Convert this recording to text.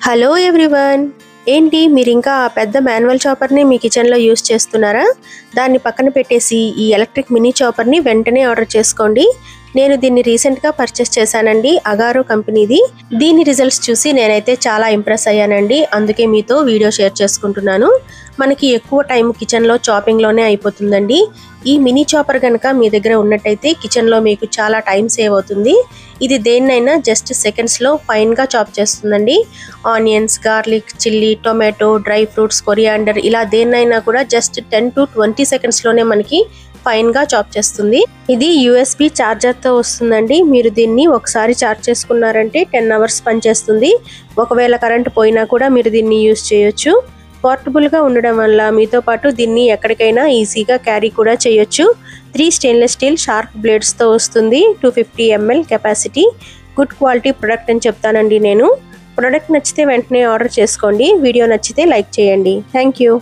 Hello everyone, ఏంటి మీరు ఇంకా ఆ పెద్ద మాన్యువల్ చాపర్ని మీ కిచెన్లో యూస్ చేస్తున్నారా? దాన్ని పక్కన పెట్టేసి ఈ ఎలక్ట్రిక్ మినీ చాపర్ని వెంటనే ఆర్డర్ చేసుకోండి. నేను దీన్ని రీసెంట్గా పర్చేస్ చేశానండి, అగారో కంపెనీది. దీని రిజల్ట్స్ చూసి నేనైతే చాలా ఇంప్రెస్ అయ్యానండి, అందుకే మీతో వీడియో షేర్ చేసుకుంటున్నాను. మనకి ఎక్కువ టైం కిచెన్లో చాపింగ్లోనే అయిపోతుందండి. ఈ మినీ చాపర్ కనుక మీ దగ్గర ఉన్నట్టయితే కిచెన్లో మీకు చాలా టైం సేవ్ అవుతుంది. ఇది దేన్నైనా జస్ట్ సెకండ్స్లో ఫైన్గా చాప్ చేస్తుందండి. Onions, garlic, chilli, tomato, dry fruits, coriander ఇలా దేన్నైనా కూడా జస్ట్ 10 to 20 సెకండ్స్లోనే మనకి ఫైన్గా చాప్ చేస్తుంది. ఇది USB ఛార్జర్తో వస్తుందండి. మీరు దీన్ని ఒకసారి ఛార్జ్ చేసుకున్నారంటే 10 hours పనిచేస్తుంది. ఒకవేళ కరెంట్ పోయినా కూడా మీరు దీన్ని యూజ్ చేయొచ్చు. పోర్టబుల్గా ఉండడం వల్ల మీతో పాటు దీన్ని ఎక్కడికైనా ఈజీగా క్యారీ కూడా చేయొచ్చు. 3 స్టెయిన్లెస్ స్టీల్ షార్ప్ బ్లేడ్స్తో వస్తుంది. 250 ml capacity. Good quality product అని చెప్తానండి నేను. ప్రొడక్ట్ నచ్చితే వెంటనే ఆర్డర్ చేసుకోండి. వీడియో నచ్చితే లైక్ చేయండి. Thank you.